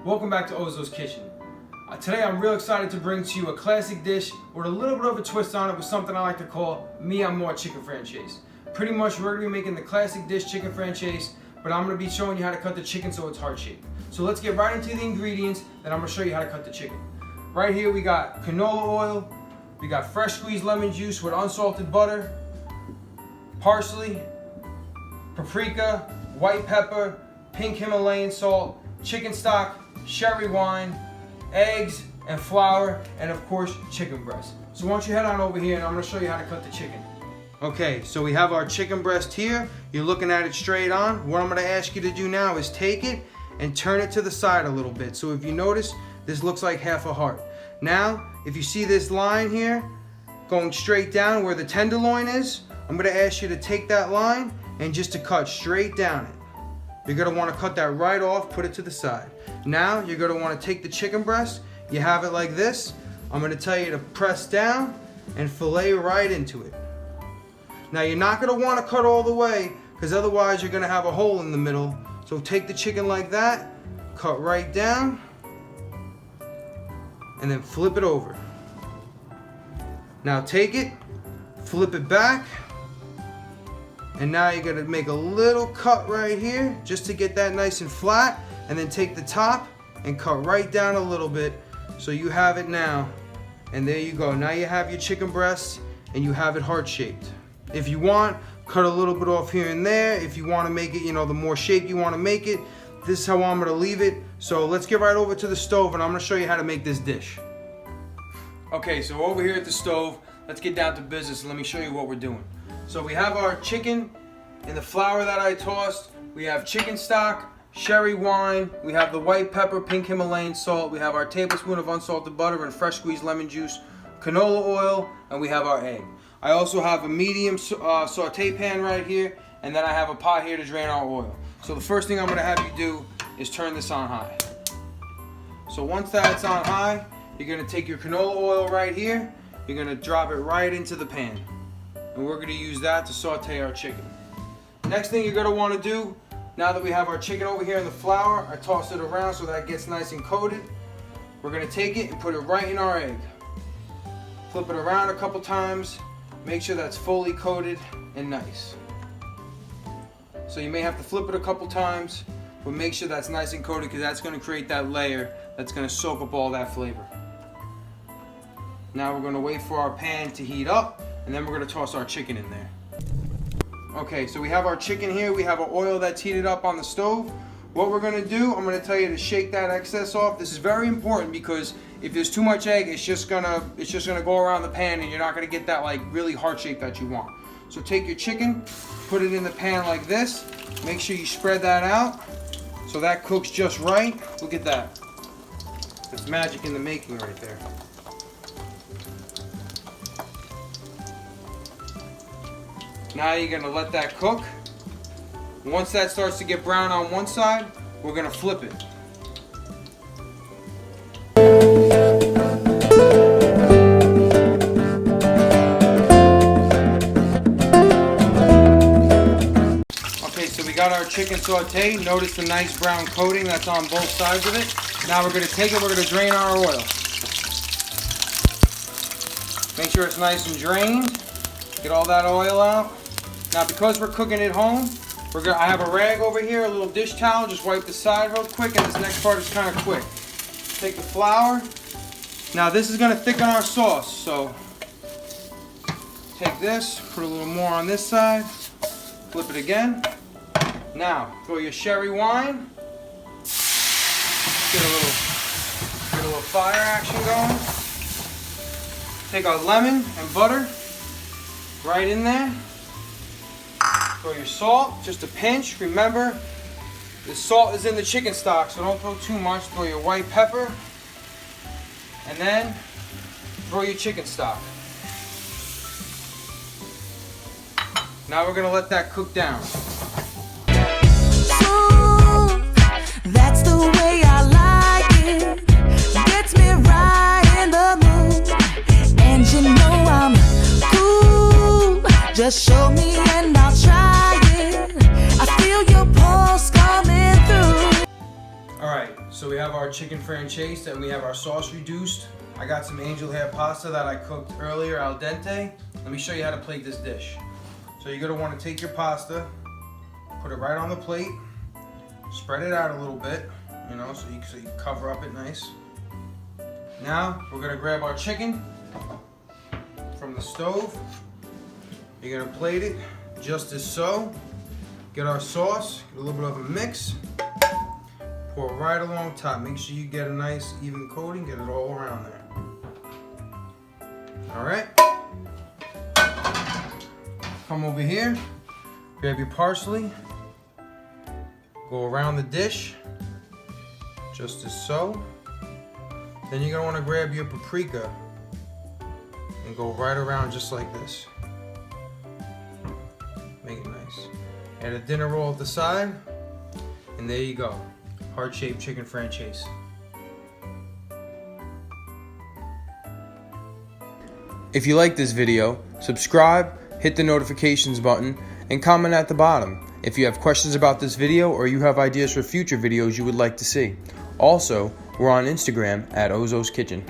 Welcome back to Ozzo's Kitchen. Today I'm real excited to bring to you a classic dish with a little bit of a twist on it with something I like to call Amor chicken Francese. Pretty much we're going to be making the classic dish chicken Francese, but I'm going to be showing you how to cut the chicken so it's heart-shaped. So let's get right into the ingredients, then I'm going to show you how to cut the chicken. Right here we got canola oil, we got fresh squeezed lemon juice with unsalted butter, parsley, paprika, white pepper, pink Himalayan salt, chicken stock, sherry wine, eggs and flour, and of course chicken breast. So why don't you head on over here and I'm going to show you how to cut the chicken. Okay, so we have our chicken breast here. You're looking at it straight on. What I'm going to ask you to do now is take it and turn it to the side a little bit. So if you notice, this looks like half a heart. Now, if you see this line here going straight down where the tenderloin is, I'm going to ask you to take that line and just to cut straight down it. You're going to want to cut that right off, put it to the side. Now you're going to want to take the chicken breast, you have it like this. I'm going to tell you to press down and fillet right into it. Now you're not going to want to cut all the way because otherwise you're going to have a hole in the middle. So take the chicken like that, cut right down, and then flip it over. Now take it, flip it back, and now you're going to make a little cut right here just to get that nice and flat, and then take the top and cut right down a little bit so you have it now. And there you go. Now you have your chicken breast and you have it heart-shaped. If you want, cut a little bit off here and there. If you want to make it, the more shape you want to make it, this is how I'm going to leave it. So let's get right over to the stove and I'm going to show you how to make this dish. Okay, so over here at the stove, let's get down to business and let me show you what we're doing. So we have our chicken and the flour that I tossed. We have chicken stock, sherry wine, we have the white pepper, pink Himalayan salt, we have our tablespoon of unsalted butter and fresh squeezed lemon juice, canola oil, and we have our egg. I also have a medium saute pan right here, and then I have a pot here to drain our oil. So the first thing I'm going to have you do is turn this on high. So once that's on high, you're going to take your canola oil right here, you're going to drop it right into the pan. And we're going to use that to saute our chicken. Next thing you're going to want to do, now that we have our chicken over here in the flour, I toss it around so that it gets nice and coated. We're going to take it and put it right in our egg. Flip it around a couple times. Make sure that's fully coated and nice. So you may have to flip it a couple times, but make sure that's nice and coated because that's going to create that layer that's going to soak up all that flavor. Now we're going to wait for our pan to heat up, and then we're going to toss our chicken in there. Okay, so we have our chicken here. We have our oil that's heated up on the stove. What we're going to do, I'm going to tell you to shake that excess off. This is very important because if there's too much egg, it's just gonna go around the pan and you're not going to get that like really heart shape that you want. So take your chicken, put it in the pan like this. Make sure you spread that out so that cooks just right. Look at that. That's magic in the making right there. Now you're going to let that cook. Once that starts to get brown on one side, we're going to flip it. Okay, so we got our chicken sauteed. Notice the nice brown coating that's on both sides of it. Now we're going to take it, we're going to drain our oil. Make sure it's nice and drained. Get all that oil out. Now because we're cooking at home, I have a rag over here, a little dish towel, just wipe the side real quick, and this next part is kind of quick. Take the flour. Now this is going to thicken our sauce, so take this, put a little more on this side, flip it again. Now throw your sherry wine, get a little fire action going. Take our lemon and butter right in there. Throw your salt, just a pinch. Remember, the salt is in the chicken stock, so don't throw too much. Throw your white pepper, and then throw your chicken stock. Now we're gonna let that cook down. So that's the way I like it. Gets me right in the mood, and you know I'm cool. Just show me and I'll try it. I feel your pulse coming through. Alright, so we have our chicken Francese and we have our sauce reduced. I got some angel hair pasta that I cooked earlier al dente. Let me show you how to plate this dish. So you're going to want to take your pasta, put it right on the plate, spread it out a little bit, you know, so you cover up it nice. Now we're going to grab our chicken from the stove. You're going to plate it just as so. Get our sauce, get a little bit of a mix. Pour it right along top. Make sure you get a nice even coating, get it all around there. Alright. Come over here, grab your parsley, go around the dish, just as so. Then you're going to want to grab your paprika and go right around just like this. Make it nice. Add a dinner roll at the side, and there you go. Heart-shaped chicken Francese. If you like this video, subscribe, hit the notifications button, and comment at the bottom if you have questions about this video or you have ideas for future videos you would like to see. Also, we're on Instagram at ozzoskitchen.